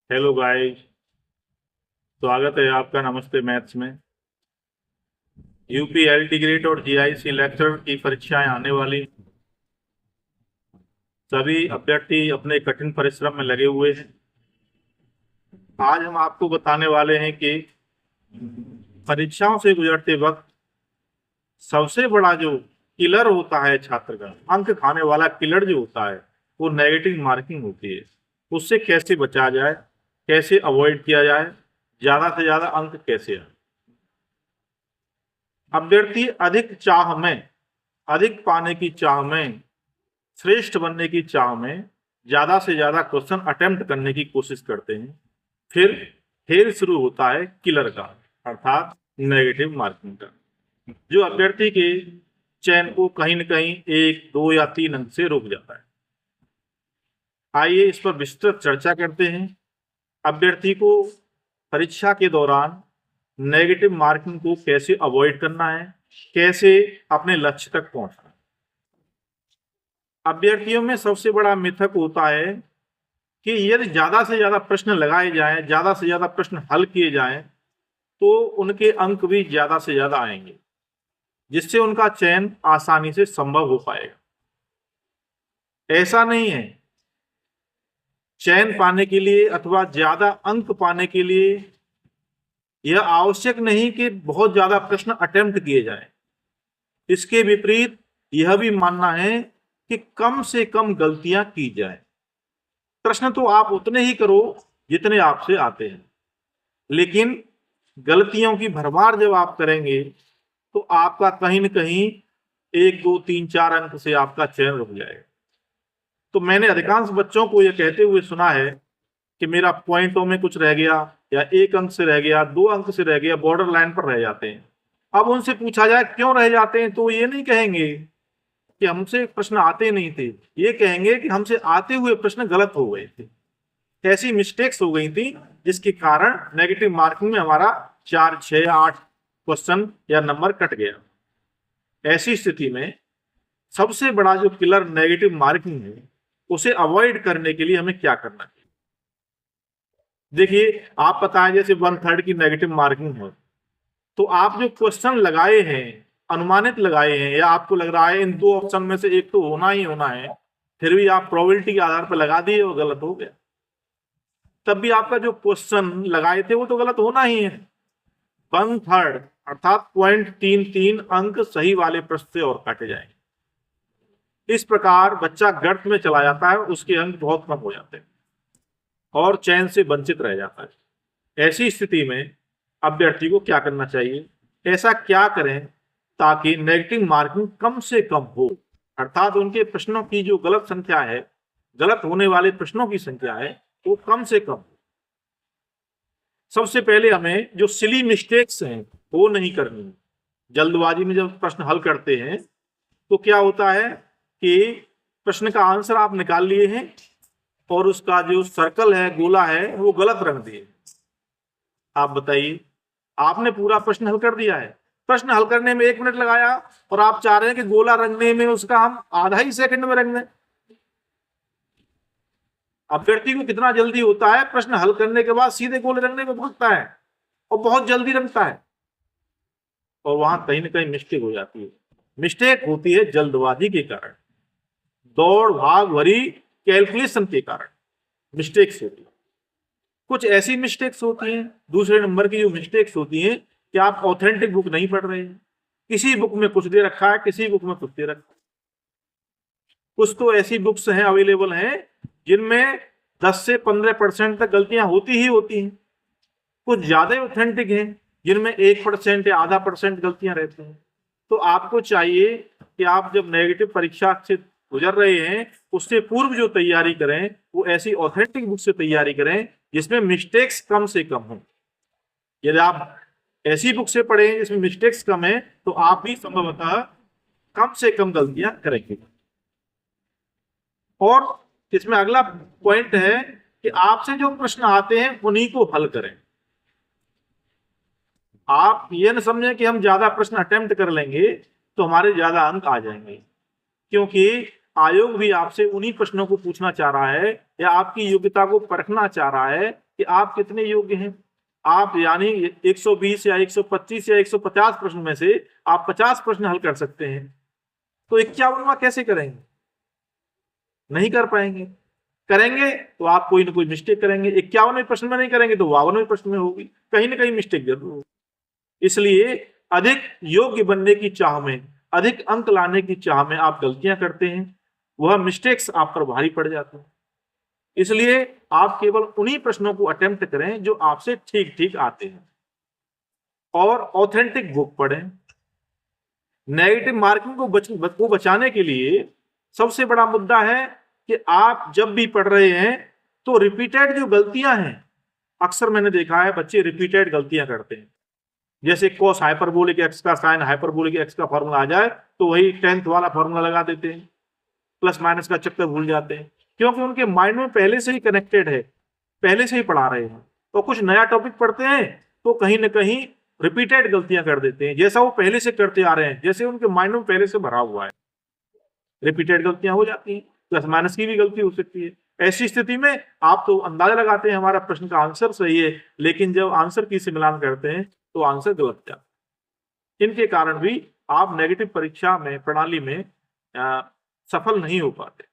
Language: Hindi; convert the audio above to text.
Hello guys. स्वागत है आपका नमस्ते मैथ्स में। यूपी एलटी ग्रेड और जीआईसी लेक्चर की परीक्षाएं आने वाली। सभी अभ्यर्थी अपने कठिन परिश्रम में लगे हुए हैं। आज हम आपको बताने वाले हैं कि परीक्षाओं से गुजरते वक्त सबसे बड़ा जो किलर होता है छात्र का, अंक खाने वाला किलर जो होता है, वो नेगेटिव मार्किंग होती है। उससे कैसे बचा जाए, कैसे अवॉइड किया जाए, ज्यादा से ज्यादा अंक कैसे आए। अभ्यर्थी अधिक पाने की चाह में, श्रेष्ठ बनने की चाह में ज्यादा से ज्यादा क्वेश्चन अटेम्प्ट करने की कोशिश करते हैं। फिर खेल शुरू होता है किलर का, अर्थात नेगेटिव मार्किंग का, जो अभ्यर्थी के चयन को कहीं न कहीं 1, 2 या 3 अंक से रोक जाता है। आइए इस पर विस्तृत चर्चा करते हैं। अभ्यर्थी को परीक्षा के दौरान नेगेटिव मार्किंग को कैसे अवॉइड करना है, कैसे अपने लक्ष्य तक पहुंचना है। अभ्यर्थियों में सबसे बड़ा मिथक होता है कि यदि ज्यादा से ज्यादा प्रश्न लगाए जाएं, ज्यादा से ज्यादा प्रश्न हल किए जाएं, तो उनके अंक भी ज्यादा से ज्यादा आएंगे, जिससे उनका चयन आसानी से संभव हो पाएगा। ऐसा नहीं है। चयन पाने के लिए अथवा ज्यादा अंक पाने के लिए यह आवश्यक नहीं कि बहुत ज्यादा प्रश्न अटेम्प्ट किए जाएं। इसके विपरीत यह भी मानना है कि कम से कम गलतियां की जाएं। प्रश्न तो आप उतने ही करो जितने आपसे आते हैं, लेकिन गलतियों की भरमार जब आप करेंगे तो आपका कहीं न कहीं 1, 2, 3, 4 अंक से आपका चयन रुक जाएगा। तो मैंने अधिकांश बच्चों को यह कहते हुए सुना है कि मेरा पॉइंटों में कुछ रह गया, या 1 अंक से रह गया, 2 अंक से रह गया, बॉर्डर लाइन पर रह जाते हैं। अब उनसे पूछा जाए क्यों रह जाते हैं, तो ये नहीं कहेंगे कि हमसे प्रश्न आते नहीं थे, ये कहेंगे कि हमसे आते हुए प्रश्न गलत हो गए थे, ऐसी मिस्टेक्स हो गई थी, जिसके कारण नेगेटिव मार्किंग में हमारा 4, 6, 8 क्वेश्चन या नंबर कट गया। ऐसी स्थिति में सबसे बड़ा जो किलर नेगेटिव मार्किंग है, उसे अवॉइड करने के लिए हमें क्या करना चाहिए। देखिए, आप बताएं जैसे 1/3 की नेगेटिव मार्किंग हो, तो आप जो क्वेश्चन लगाए हैं, अनुमानित लगाए हैं, या आपको लग रहा है इन 2 ऑप्शन में से एक तो होना ही होना है, फिर भी आप प्रोबेबिलिटी के आधार पर लगा दिए, वो गलत हो गया। तब भी आपका जो क्वेश्चन लगाए थे वो तो गलत होना ही है। 1/3 अर्थात 0.33 अंक सही वाले प्रश्न से और काटे जाएंगे। इस प्रकार बच्चा गर्त में चला जाता है, उसके अंक बहुत कम हो जाते हैं और चयन से वंचित रह जाता है। ऐसी स्थिति में अभ्यर्थी को क्या करना चाहिए, ऐसा क्या करें ताकि नेगेटिव मार्किंग कम से कम हो, अर्थात उनके प्रश्नों की जो गलत संख्या है, गलत होने वाले प्रश्नों की संख्या है, वो कम से कम हो। सबसे पहले हमें जो सिली मिस्टेक्स हैं वो नहीं करनी। जल्दबाजी में जब प्रश्न हल करते हैं तो क्या होता है कि प्रश्न का आंसर आप निकाल लिए हैं और उसका जो सर्कल है, गोला है, वो गलत रख दिए। आप बताइए, आपने पूरा प्रश्न हल कर दिया है, प्रश्न हल करने में 1 मिनट लगाया और आप चाह रहे हैं कि गोला रंगने में उसका हम आधा ही सेकंड में रंग दें। अभ्यर्थी को कितना जल्दी होता है, प्रश्न हल करने के बाद सीधे गोले रंगने में भागता है और बहुत जल्दी रंगता है, और वहां कहीं ना कहीं मिस्टेक हो जाती है। मिस्टेक होती है जल्दबाजी के कारण, दौड़ भाग भरी कैलकुलेशन के कारण मिस्टेक्स होती है। कुछ ऐसी मिस्टेक्स होती हैं, दूसरे नंबर की जो मिस्टेक्स होती हैं, कि आप ऑथेंटिक बुक नहीं पढ़ रहे हैं। किसी बुक में कुछ दे रखा है, किसी बुक में कुछ दे रखा है। कुछ तो ऐसी बुक्स हैं, अवेलेबल हैं, जिनमें 10 से 15% तक गलतियां होती ही होती हैं। कुछ ज्यादा ऑथेंटिक हैं, जिनमें 1% या आधा % गलतियां रहती हैं। तो आपको चाहिए कि आप जब नेगेटिव परीक्षा से गुजर रहे हैं, उससे पूर्व जो तैयारी करें वो ऐसी ऑथेंटिक बुक से तैयारी करें जिसमें मिस्टेक्स कम से कम हो। यदि आप ऐसी बुक से पढ़ें जिसमें मिस्टेक्स कम है, तो आप भी संभवतः कम से कम गलतियां करेंगे। और इसमें अगला पॉइंट है कि आपसे जो प्रश्न आते हैं उन्हीं को हल करें। आप ये न समझें कि हम ज्यादा प्रश्न अटेम्प्ट कर लेंगे तो हमारे ज्यादा अंक आ जाएंगे, क्योंकि आयोग भी आपसे उन्हीं प्रश्नों को पूछना चाह रहा है, या आपकी योग्यता को परखना चाह रहा है कि आप कितने योग्य हैं। आप यानी 120 या 125 या 150 प्रश्न में से आप 50 प्रश्न हल कर सकते हैं, तो 51वां कैसे करेंगे? नहीं कर पाएंगे। करेंगे तो आप कोई ना कोई मिस्टेक करेंगे। 51वें प्रश्न में नहीं करेंगे तो 52वें प्रश्न में होगी, कहीं ना कहीं मिस्टेक जरूर होगी। इसलिए अधिक योग्य बनने की चाह में, अधिक अंक लाने की चाह में आप गलतियां करते हैं, वह मिस्टेक्स आप पर भारी पड़ जाते हैं। इसलिए आप केवल उन्हीं प्रश्नों को अटेम्प्ट करें जो आपसे ठीक ठीक आते हैं, और ऑथेंटिक बुक पढ़ें। नेगेटिव मार्किंग को बचाने के लिए सबसे बड़ा मुद्दा है कि आप जब भी पढ़ रहे हैं तो रिपीटेड जो गलतियां हैं, अक्सर मैंने देखा है बच्चे रिपीटेड गलतियां करते हैं। जैसे कॉस हाइपरबोलिक एक्स का साइन हाइपरबोलिक एक्स का फॉर्मूला आ जाए तो वही 10th वाला फॉर्मूला लगा देते हैं, प्लस माइनस का चक्कर भूल जाते हैं, क्योंकि उनके माइंड में पहले से ही कनेक्टेड है, पहले से ही पढ़ा रहे हैं। तो कुछ नया टॉपिक पढ़ते हैं तो कहीं ना कहीं रिपीटेड गलतियां कर देते हैं, जैसा वो पहले से करते आ रहे हैं, जैसे उनके माइंड में पहले से भरा हुआ है, रिपीटेड गलतियां हो जाती हैं। प्लस माइनस की भी गलती हो सकती है। ऐसी स्थिति में आप तो अंदाजा लगाते हैं हमारा प्रश्न का आंसर सही है, लेकिन जब आंसर की से मिलान करते हैं तो आंसर गलत जाता है। इनके कारण भी आप नेगेटिव परीक्षा में प्रणाली में सफल नहीं हो पाते।